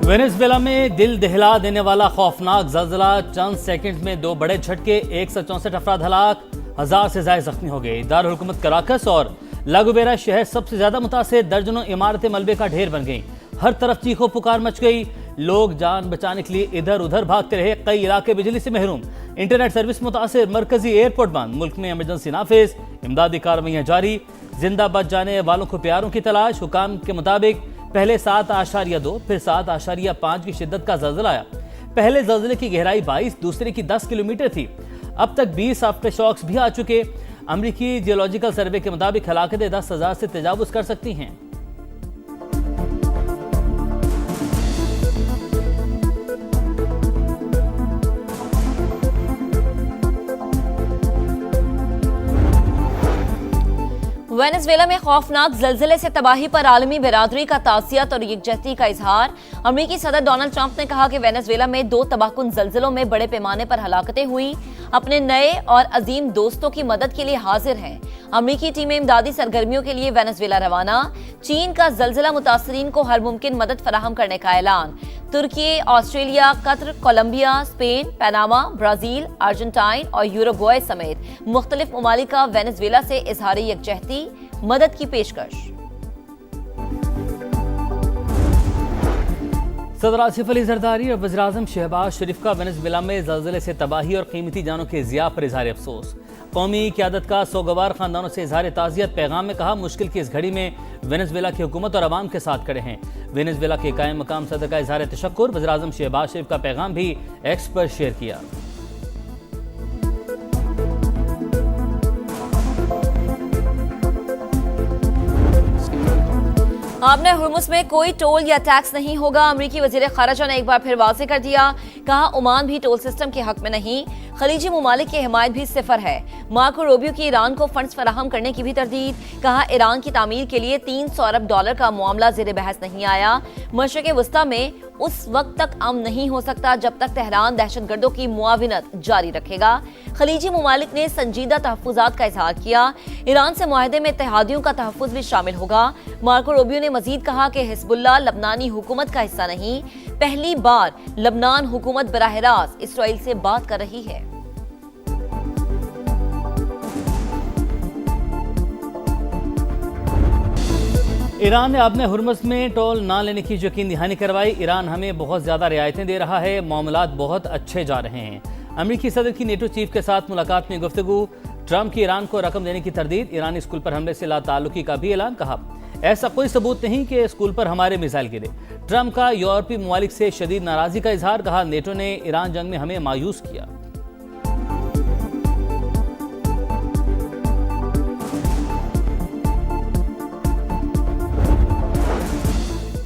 Venezuela में दिल दहला देने वाला खौफनाक जल्जला, चंद सेकंड में 2 बड़े झटके, 164 अफराद हलाक, 1000 से ज्यादा जख्मी हो गए। दारुल हुकूमत कराकस और लागोबेरा शहर सबसे ज्यादा मुतासिर, दर्जनों इमारतें मलबे का ढेर बन गईं। हर तरफ चीखों पुकार मच गई, लोग जान बचाने के लिए इधर उधर भागते रहे। कई इलाके बिजली से महरूम, इंटरनेट सर्विस मुतासिर, मरकजी एयरपोर्ट बंद। मुल्क में इमरजेंसी नाफिज, इमदादी कार्रवाइयां जारी, जिंदा बच जाने वालों को प्यारों की तलाश। हुकाम के मुताबिक पहले 7.2 फिर 7.5 की शिद्दत का जल्जला आया। पहले जल्जले की गहराई 22, दूसरे की 10 किलोमीटर थी। अब तक 20 आफ्टर शॉक्स भी आ चुके। अमरीकी जियोलॉजिकल सर्वे के मुताबिक हलाकतें 10,000 से तजावुज कर सकती हैं। वेनेजुएला में खौफनाक जल्जले से तबाही पर आलमी बिरादरी का ताज़ियत और यकजहती का इजहार। अमरीकी सदर डोनाल्ड ट्रंप ने कहा कि वेनेजुएला में 2 तबाहकुन जल्जलों में बड़े पैमाने पर हलाकतें हुई। अपने नए और अजीम दोस्तों की मदद के लिए हाजिर हैं। अमरीकी टीमें इमदादी सरगर्मियों के लिए वेनेजुएला रवाना। चीन का जल्जला मुतासरीन को हर मुमकिन मदद फराहम करने का ऐलान। तुर्की, Australia, Qatar, Colombia, Spain, Panama, Brazil, Argentine और यूरुग्वे समेत मुख्तलिफ ममालिक का वेनेजुएला से इजहार यकजहती मदद की पेशकश। सदर आसिफ अली जरदारी और वज़ीर-ए-आज़म शहबाज शरीफ का वेनेजुएला में ज़ल्ज़ले से तबाही और कीमती जानों के ज़िया पर इज़हार अफसोस। कौमी क़यादत का सोगवार ख़ानदानों से इज़हार ताज़ियत। पैगाम में कहा, मुश्किल की इस घड़ी में वेनेजुएला की हुकूमत और अवाम के साथ खड़े हैं। वेनेजुएला के कायम मकाम सदर का इज़हार तशक्कुर। वज़ीर-ए-आज़म शहबाज शरीफ का पैगाम भी एक्स पर शेयर किया। आपने हुर्मुस में कोई टोल या टैक्स नहीं होगा, अमरीकी वजीर खारजा ने एक बार फिर वाज़ेह कर दिया। कहा, ओमान भी टोल सिस्टम के हक में नहीं, खलीजी ममालिक की हिमायत भी सिफर है। मार्को रूबियो की ईरान को फंड्स फराहम करने की भी तरदीद। कहा, ईरान की तामीर के लिए $300 अरब का मामला ज़ेर बहस नहीं आया। मशरिक़ वस्ता में उस वक्त तक अमन नहीं हो सकता जब तक तेहरान दहशतगर्दों की मुआविनत जारी रखेगा। खलीजी ममालिक ने संजीदा तहफ़्फ़ुज़ात का इज़हार किया। ईरान से मुआहदे में इत्तेहादियों का तहफ़्फ़ुज़ भी शामिल होगा। मार्को रूबियो ने मजीद कहा कि हिज़्बुल्लाह लबनानी हुकूमत का हिस्सा नहीं। पहली बार लबनान हुकूमत बराह रास्त इसराइल से बात कर रही है। ईरान ने अपने हुर्मुस में टोल ना लेने की यकीन दहानी करवाई। ईरान हमें बहुत ज़्यादा रियायतें दे रहा है, मामलात बहुत अच्छे जा रहे हैं। अमरीकी सदर की नेटो चीफ के साथ मुलाकात में गुफ्तगू। ट्रंप की ईरान को रकम देने की तरदीद। ईरानी स्कूल पर हमले से लाताल्लुकी का भी ऐलान। कहा, ऐसा कोई सबूत नहीं कि स्कूल पर हमारे मिसाइल गिरे। ट्रंप का यूरोपीय ममालिक से शदीद नाराजगी का इजहार। कहा, नेटो ने ईरान जंग में हमें मायूस किया।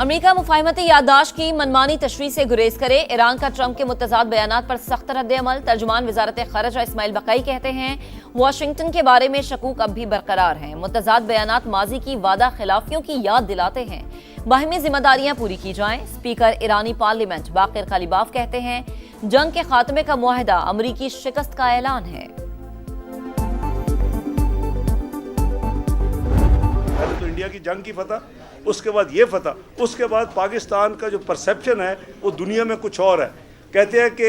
अमेरिका मुफाहिमती याददाश्त की मनमानी तशरीह से गुरेज करे। ईरान का ट्रंप के मुतज़ाद बयानात पर सख्त रद्द-ए-अमल। तर्जुमान वज़ारत ख़ारिजा इस्माइल बक़ई कहते हैं, वाशिंगटन के बारे में शकूक अब भी बरकरार हैं। मुतज़ाद बयानात माजी की वादा खिलाफियों की याद दिलाते हैं। बाहिमी जिम्मेदारियां पूरी की जाएं। स्पीकर ईरानी पार्लियामेंट बाक़िर कालिबाफ कहते हैं, जंग के खात्मे का मुआहदा अमरीकी शिकस्त का ऐलान है। तो इंडिया की जंग की फतह, उसके बाद ये फतह, उसके बाद पाकिस्तान का जो परसेप्शन है वो दुनिया में कुछ और है। कहते हैं कि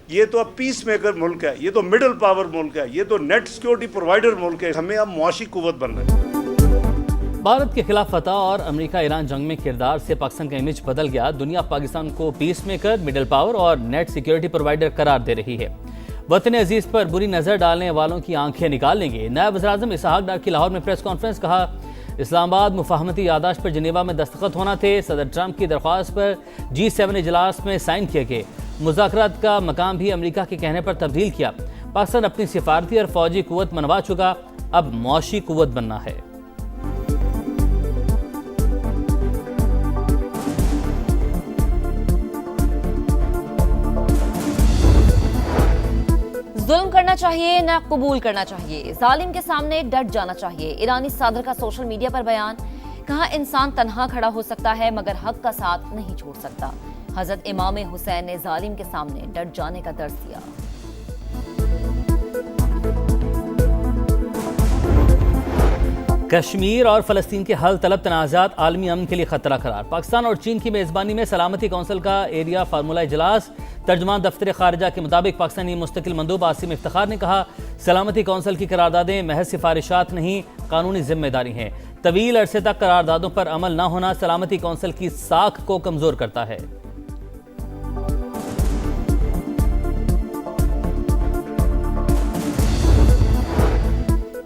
ये तो अब पीस मेकर मुल्क है, ये तो मिडिल पावर मुल्क है, ये तो नेट सिक्योरिटी प्रोवाइडर मुल्क है। हमें अब मुआशी कुव्वत बनना है। भारत के खिलाफ फतह और अमेरिका ईरान जंग में किरदार से पाकिस्तान का इमेज बदल गया। दुनिया पाकिस्तान को पीस मेकर, मिडिल पावर और नेट सिक्योरिटी प्रोवाइडर करार दे रही है। वतन अजीज पर बुरी नजर डालने वालों की आंखें निकाल लेंगे। नायब वज़ीर-ए-आज़म इसहाक डार की लाहौर में प्रेस कॉन्फ्रेंस। कहा, इस्लामाबाद मुफाहमती यादाश्त पर जिनेवा में दस्तखत होना थे। सदर ट्रंप की दरख्वास्त पर G7 इजलास में साइन किए गए। मुज़ाकरात का मकाम भी अमेरिका के कहने पर तब्दील किया। पाकिस्तान अपनी सिफारती और फौजी कुव्वत मनवा चुका, अब मौशी कुव्वत बनना है। जुल्म करना चाहिए न कबूल करना चाहिए, जालिम के सामने डट जाना चाहिए। ईरानी सदर का सोशल मीडिया पर बयान। कहा, इंसान तन्हा खड़ा हो सकता है मगर हक का साथ नहीं छोड़ सकता। हजरत इमाम हुसैन ने जालिम के सामने डट जाने का दर्स दिया। कश्मीर और फ़लस्तीन के हल तलब तनाज़ात आलमी अमन के लिए खतरा करार। पाकिस्तान और चीन की मेज़बानी में सलामती कौंसिल का एरिया फार्मूला इजलास। तर्जुमान दफ्तर खारजा के मुताबिक पाकिस्तानी मुस्तकिल मंदूब आसिम इफ्तिखार ने कहा, सलामती कौंसिल की करारदादें महज सिफारिशात नहीं, कानूनी जिम्मेदारी हैं। तवील अरसे तक करारदादों पर अमल न होना सलामती कौंसिल की साख को कमज़ोर करता है।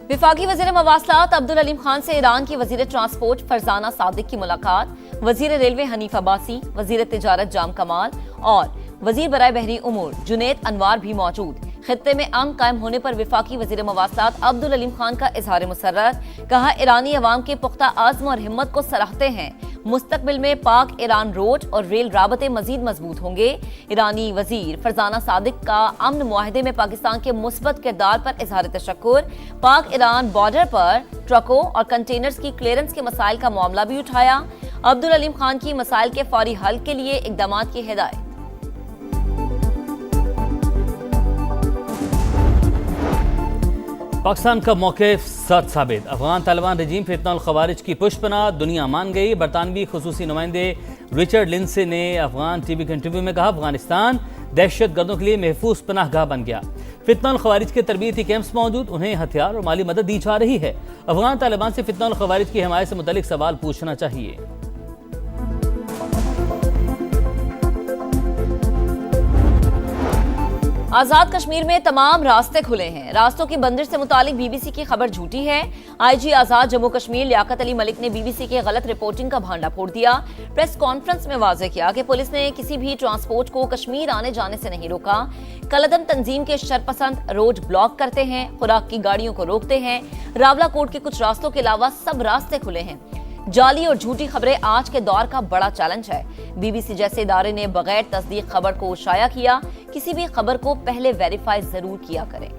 विफाकी वज़ीर मवासलात अब्दुल अलीम खान से ईरान की वज़ीर ट्रांसपोर्ट फरजाना सादिक की मुलाकात। वज़ीर रेलवे हनीफ अब्बासी, वज़ीर तिजारत जाम कमाल और वज़ीर बराए बहरी उमूर जुनैद अनवार भी मौजूद। खित्ते में अमन कायम होने पर विफाकी वज़ीर मवासलात अब्दुल अलीम खान का इजहार मुसर्रत। कहा, ईरानी अवाम के पुख्ता आज़्म और हिम्मत को सराहते हैं। मुस्तकबिल में पाक ईरान रोड और रेल राबते मजीद मजबूत होंगे। ईरानी वजीर फरजाना सादिक का अमन मुआहदे में पाकिस्तान के मुस्बत किरदार पर इजहार तशक्कुर। पाक ईरान बॉर्डर पर ट्रकों और कंटेनर्स की क्लियरेंस के मसाइल का मामला भी उठाया। अब्दुल अलीम खान की मसाइल के फौरी हल के लिए इकदाम की हिदायत। पाकिस्तान का मौक़िफ़ सच साबित। अफगान तालिबान रजीम फितनल खवारिज की पुष्पना दुनिया मान गई। बरतानवी खुसूसी नुमाइंदे रिचर्ड लिंडसे ने अफगान टीवी के इंटरव्यू में कहा, अफगानिस्तान दहशत गर्दों के लिए महफूज पनाहगाह बन गया। फितनल खवारिज के तरबियती कैंप्स मौजूद, उन्हें हथियार और माली मदद दी जा रही है। अफगान तालिबान से फितनल खवारिज की हिमायत से मुतल्लिक सवाल पूछना चाहिए। आजाद कश्मीर में तमाम रास्ते खुले हैं। रास्तों की बंदिश से मुतालिक बीबीसी की खबर झूठी है। आईजी आजाद जम्मू कश्मीर लियाकत अली मलिक ने बीबीसी की गलत रिपोर्टिंग का भांडा फोड़ दिया। प्रेस कॉन्फ्रेंस में वाज़ेह किया कि पुलिस ने किसी भी ट्रांसपोर्ट को कश्मीर आने जाने से नहीं रोका। कलदम तंजीम के शरपसंद रोड ब्लॉक करते हैं, खुराक की गाड़ियों को रोकते हैं। रावलाकोट के कुछ रास्तों के अलावा सब रास्ते खुले हैं। जाली और झूठी खबरें आज के दौर का बड़ा चैलेंज है। बीबीसी जैसे इदारे ने बगैर तस्दीक खबर को शाया किया। किसी भी खबर को पहले वेरीफाई जरूर किया करें।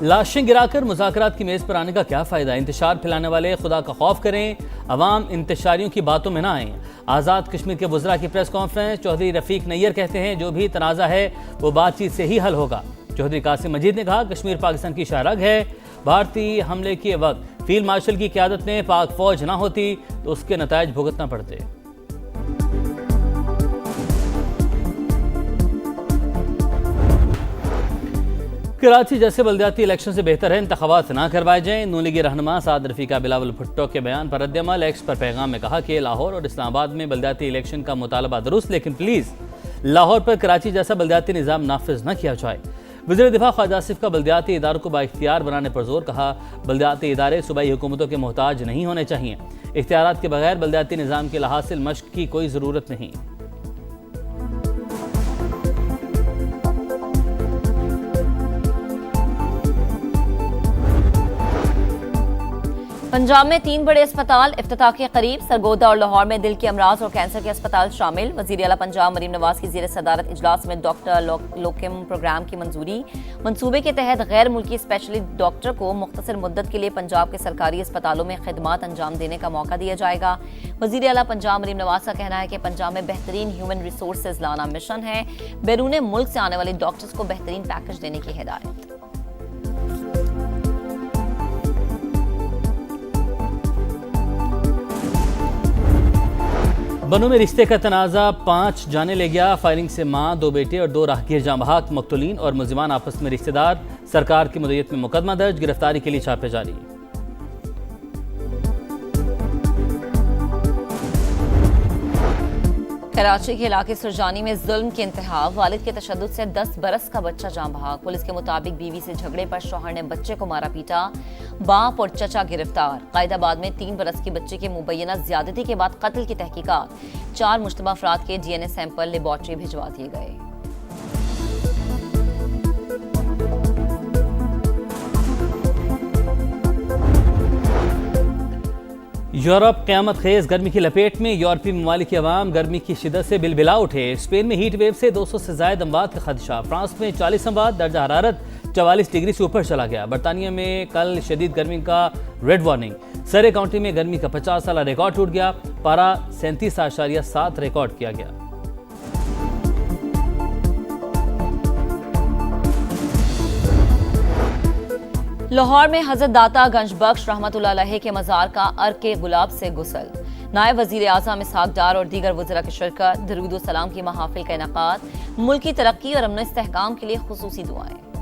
लाशें गिराकर मुज़ाकरात की मेज पर आने का क्या फायदा। इंतशार फैलाने वाले खुदा का खौफ करें, अवाम इंतशारियों की बातों में ना आए। आज़ाद कश्मीर के वज़रा की प्रेस कॉन्फ्रेंस। चौधरी रफीक नैयर कहते हैं, जो भी तनाज़ा है वो बातचीत से ही हल होगा। चौधरी कासिम मजीद ने कहा, कश्मीर पाकिस्तान की शाहरग है। भारतीय हमले के वक्त फील्ड मार्शल की क़यादत में पाक फौज ना होती तो उसके नतायज भुगतना पड़ते। कराची जैसे बल्दियाती इलेक्शन से बेहतर है इंतखाबात ना करवाए जाएं। नून लीगी रहनुमा साद रफीका बिलावल भुट्टो के बयान पर रद्द-ए-अमल। एक्स पर पैगाम में कहा कि लाहौर और इस्लामाबाद में बल्दियाती इलेक्शन का मुतालबा दुरुस्त, लेकिन प्लीज़ लाहौर पर कराची जैसा बल्दियाती निज़ाम नाफिज न किया जाए। वज़ीर दिफा ख्वाजा आसिफ का बल्दियाती इदारों को बाइख्तियार बनाने पर जोर। कहा, बल्दियाती इदारे सूबाई हुकूमतों के मोहताज नहीं होने चाहिए। इख्तियारात के बगैर बल्दियाती निज़ाम के लिहाज से मश्क की कोई ज़रूरत नहीं। पंजाब में 3 बड़े अस्पताल इफ्तिताह के करीब। सरगोदा और लाहौर में दिल के अमराज और कैंसर के अस्पताल शामिल। वज़ीर आला पंजाब मरीम नवाज की ज़ेर सदारत इजलास में डॉक्टर लोकेम प्रोग्राम की मंजूरी। मंसूबे के तहत गैर मुल्की स्पेशलिस्ट डॉक्टर को मुख्तसर मुद्दत के लिए पंजाब के सरकारी अस्पतालों में खिदमात अंजाम देने का मौका दिया जाएगा। वज़ीर आला पंजाब मरीम नवाज का कहना है कि पंजाब में बेहतरीन ह्यूमन रिसोर्सेज लाना मिशन है। बैरून मुल्क से आने वाले डॉक्टर्स को बेहतरीन पैकेज देने की हिदायत। बनू में रिश्ते का तनाज़ा 5 जाने ले गया। फायरिंग से मां, 2 बेटे और 2 राहगीर जाँ बहक। मक्तूलीन और मुल्ज़िमान आपस में रिश्तेदार। सरकार की मुद्दत में मुकदमा दर्ज। गिरफ्तारी के लिए छापे जारी। कराची के इलाके सुरजानी में जुल्म की इंतहा। वालिद के तशद्दुद से 10 बरस का बच्चा जाँ बहक। पुलिस के मुताबिक बीवी से झगड़े पर शौहर ने बच्चे को मारा पीटा। बाप और चचा गिरफ्तार। कायदाबाद में 3 बरस की बच्चे के मुबैना ज्यादती के बाद कत्ल की तहकीकात। 4 मुश्तबा अफराद के DNA सैंपल लेबॉर्ट्री भिजवा दिए गए। यूरोप क़यामत खेज गर्मी की लपेट में। यूरोपीय ममालिक की अवाम गर्मी की शिद्दत से बिलबिला उठे। स्पेन में हीट वेव से 200 से ज़ायद अमवात का खदशा। फ्रांस में 40 अमवात। दर्जा हरारत 44 डिग्री से ऊपर चला गया। बरतानिया में कल शदीद गर्मी का रेड वार्निंग। सरे काउंटी में गर्मी का 50 साल रिकॉर्ड टूट गया। पारा 37.7 रिकॉर्ड किया गया। लाहौर में हजरत दाता गंज बख्श रहमतुल्लाह अलैह के मज़ार का अर्क गुलाब से गुसल। नायब वज़ीर आज़म इसहाक़ डार और दीगर वज़रा की शिरकत, दरूद व सलाम की महाफिल का इनेकाद, मुल्क की तरक्की और अमन इस्तेहकाम के लिए खुसूसी दुआएं।